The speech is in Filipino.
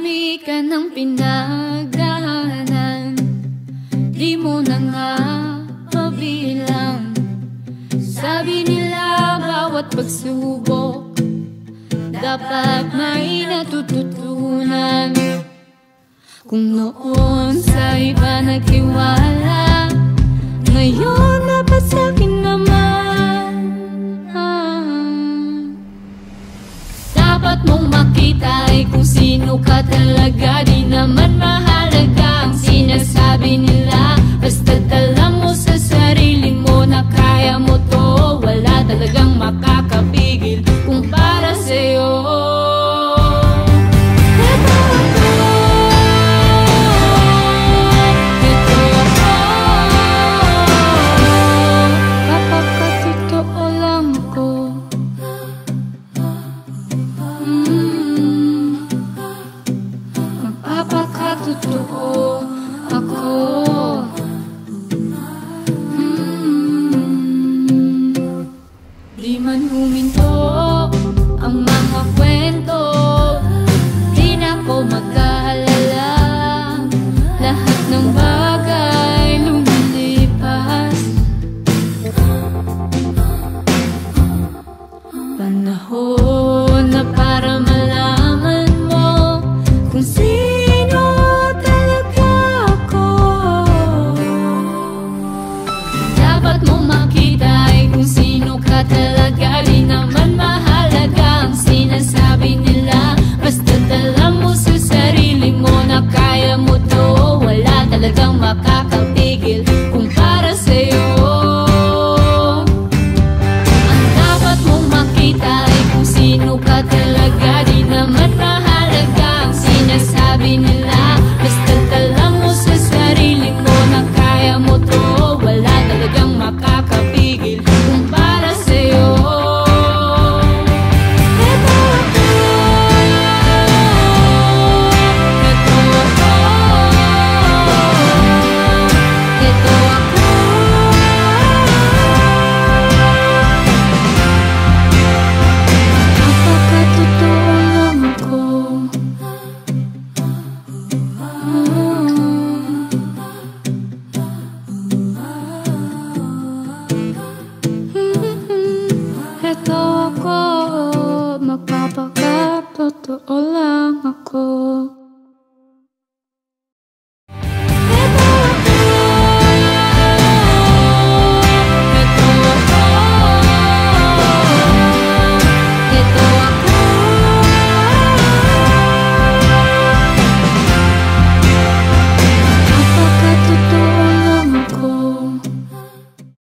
Marami ka ng pinagdaanan, di mo na nga mabilang. Sabi nila bawat pagsubok dapat may natututunan. Kung noon sa iba nagtiwala, ngayon dapat sa'kin naman. Dapat mong makita ay kung sino ka talaga. Di naman mahalaga ang sinasabi nila, basta't alam mo sa sarili mo na kaya mo to. Wala talagang makakapigil kung para sa'yo. Totoo ako. Di man huminto ang mga kwento, di na ko mag-aalala. Lahat ng bagay lumilipas. Panahon na para malaman mo kung sino talaga ako. Dapat mong makita ay kung sino ka talaga. Di naman mahalaga ang sinasabi nila, basta't alam mo sa sarili mo na kaya mo to. Wala talagang makakapigil kung para sa'yo. Ang dapat mong makita ay kung sino ka talaga. Di naman mahalaga ang sinasabi nila, basta't alam mo sa sarili mo na kaya mo to. Wala talagang makakapigil kung para sa'yo. Ito ako, ito ako, ito ako. Napakatotoo lang ako. Ito ako.